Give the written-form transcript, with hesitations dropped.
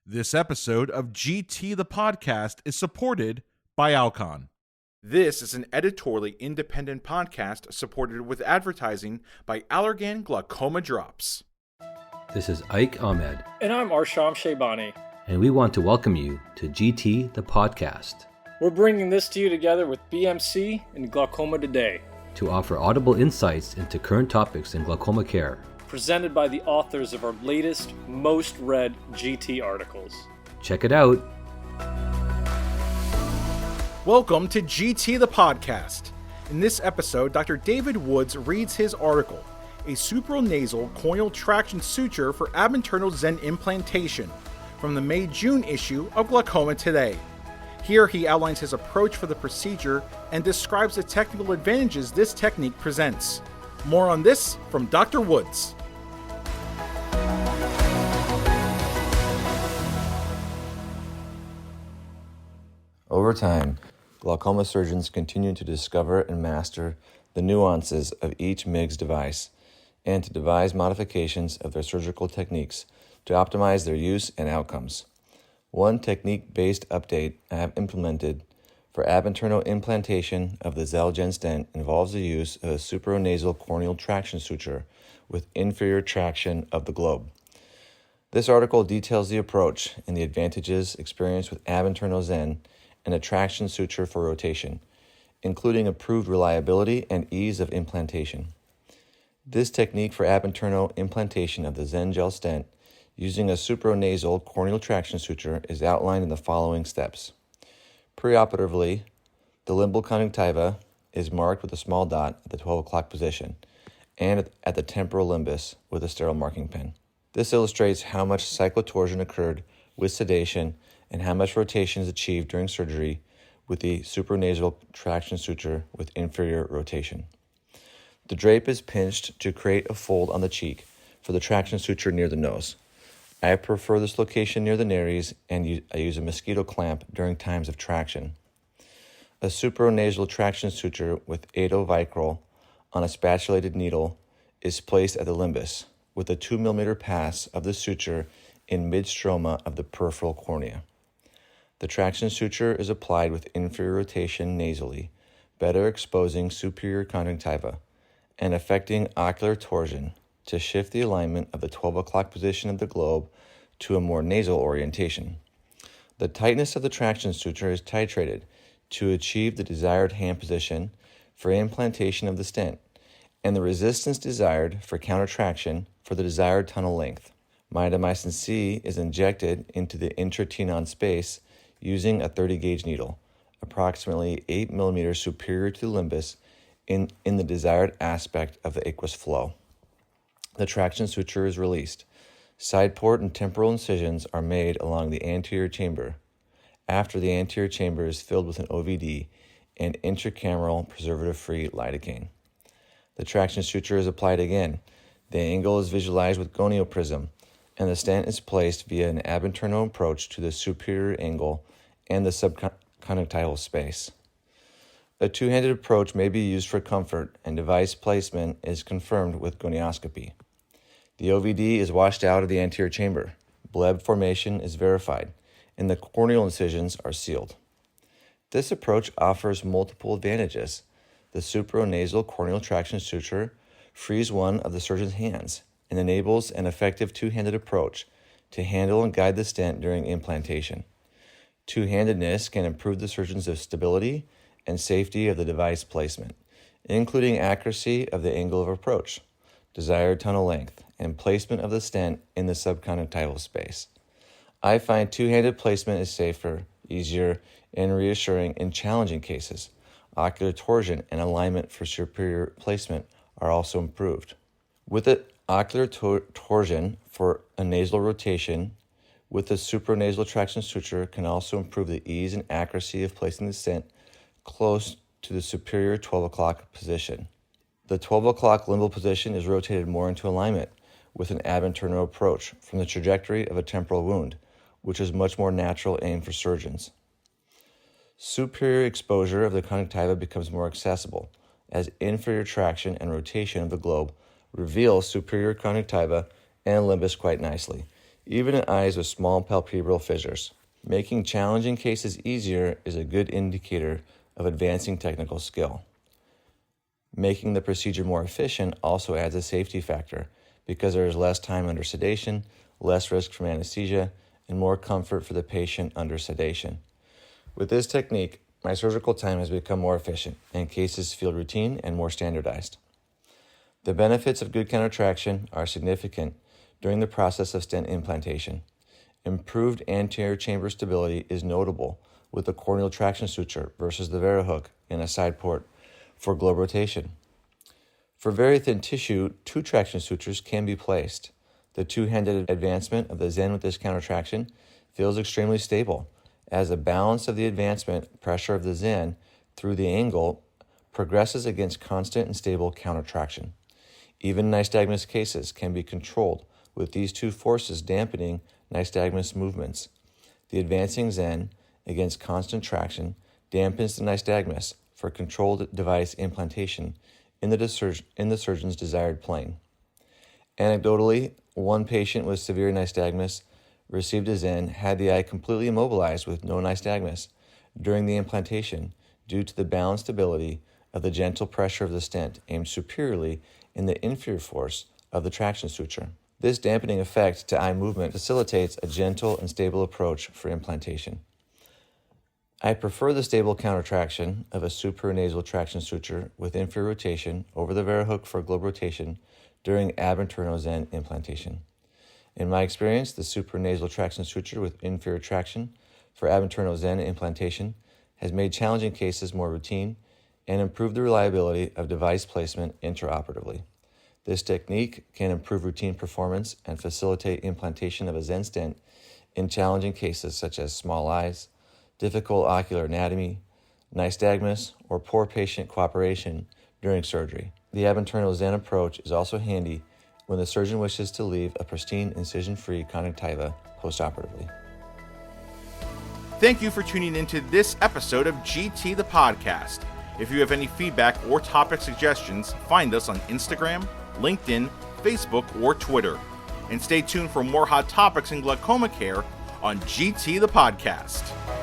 This episode of GT the Podcast is supported by Allergan. This is an editorially independent podcast supported with advertising by Allergan Glaucoma Drops. This is Ike Ahmed. And I'm Arsham Shaybani. And we want to welcome you to GT the Podcast. We're bringing this to you together with BMC and Glaucoma Today, to offer audible insights into current topics in glaucoma care. Presented by the authors of our latest, most read GT articles. Check it out. Welcome to GT the Podcast. In this episode, Dr. David Woods reads his article, A Superonasal Corneal Traction Suture for Ab Interno Xen Implantation, from the May-June issue of Glaucoma Today. Here he outlines his approach for the procedure and describes the technical advantages this technique presents. More on this from Dr. Woods. Over time, glaucoma surgeons continue to discover and master the nuances of each MIGS device and to devise modifications of their surgical techniques to optimize their use and outcomes. One technique-based update I have implemented for ab interno implantation of the Xen Gel Stent involves the use of a superonasal corneal traction suture with inferior traction of the globe. This article details the approach and the advantages experienced with ab interno Xen and a traction suture for rotation, including improved reliability and ease of implantation. This technique for ab interno implantation of the Xen Gel Stent using a superonasal corneal traction suture is outlined in the following steps. Preoperatively, the limbal conjunctiva is marked with a small dot at the 12 o'clock position and at the temporal limbus with a sterile marking pen. This illustrates how much cyclotorsion occurred with sedation and how much rotation is achieved during surgery with the supranasal traction suture with inferior rotation. The drape is pinched to create a fold on the cheek for the traction suture near the nose. I prefer this location near the nares and I use a mosquito clamp during times of traction. A supranasal traction suture with atovicryl on a spatulated needle is placed at the limbus with a 2 mm pass of the suture in mid-stroma of the peripheral cornea. The traction suture is applied with inferior rotation nasally, better exposing superior conjunctiva and affecting ocular torsion to shift the alignment of the 12 o'clock position of the globe to a more nasal orientation. The tightness of the traction suture is titrated to achieve the desired hand position for implantation of the stent and the resistance desired for countertraction for the desired tunnel length. Mitomycin C is injected into the intratenon space using a 30-gauge needle, approximately 8 mm superior to the limbus in the desired aspect of the aqueous flow. The traction suture is released. Side port and temporal incisions are made along the anterior chamber. After the anterior chamber is filled with an OVD and intracameral preservative-free lidocaine. The traction suture is applied again. The angle is visualized with gonioprism, and the stent is placed via an ab interno approach to the superior angle and the subconjunctival space. A two-handed approach may be used for comfort, and device placement is confirmed with gonioscopy. The OVD is washed out of the anterior chamber. Bleb formation is verified, and the corneal incisions are sealed. This approach offers multiple advantages. The supranasal corneal traction suture frees one of the surgeon's hands and enables an effective two-handed approach to handle and guide the stent during implantation. Two-handedness can improve the surgeon's stability and safety of the device placement, including accuracy of the angle of approach, desired tunnel length, and placement of the stent in the subconjunctival space. I find two-handed placement is safer, easier, and reassuring in challenging cases. Ocular torsion and alignment for superior placement are also improved. With the ocular torsion for a nasal rotation with the supranasal traction suture can also improve the ease and accuracy of placing the stent close to the superior 12 o'clock position. The 12 o'clock limbal position is rotated more into alignment with an ab interno approach from the trajectory of a temporal wound, which is much more natural aim for surgeons. Superior exposure of the conjunctiva becomes more accessible as inferior traction and rotation of the globe reveal superior conjunctiva and limbus quite nicely, even in eyes with small palpebral fissures. Making challenging cases easier is a good indicator of advancing technical skill. Making the procedure more efficient also adds a safety factor because there is less time under sedation, less risk from anesthesia, and more comfort for the patient under sedation. With this technique, my surgical time has become more efficient and cases feel routine and more standardized. The benefits of good countertraction are significant during the process of stent implantation. Improved anterior chamber stability is notable with the corneal traction suture versus the Verahook in a side port for globe rotation. For very thin tissue, 2 traction sutures can be placed. The two-handed advancement of the Xen with this countertraction feels extremely stable, as the balance of the advancement pressure of the Xen through the angle progresses against constant and stable countertraction. Even nystagmus cases can be controlled with these 2 forces dampening nystagmus movements. The advancing Xen against constant traction dampens the nystagmus for controlled device implantation in the surgeon's desired plane. Anecdotally, one patient with severe nystagmus received a Xen, had the eye completely immobilized with no nystagmus during the implantation due to the balanced stability of the gentle pressure of the stent aimed superiorly in the inferior force of the traction suture. This dampening effect to eye movement facilitates a gentle and stable approach for implantation. I prefer the stable countertraction of a supranasal traction suture with inferior rotation over the Verahook for globe rotation during Ab Interno Xen implantation. In my experience, the supranasal traction suture with inferior traction for Ab Interno Xen implantation has made challenging cases more routine and improved the reliability of device placement intraoperatively. This technique can improve routine performance and facilitate implantation of a Xen stent in challenging cases such as small eyes, difficult ocular anatomy, nystagmus, or poor patient cooperation during surgery. The Ab Interno Xen approach is also handy when the surgeon wishes to leave a pristine incision-free conjunctiva postoperatively. Thank you for tuning into this episode of GT the Podcast. If you have any feedback or topic suggestions, find us on Instagram, LinkedIn, Facebook, or Twitter. And stay tuned for more hot topics in glaucoma care on GT the Podcast.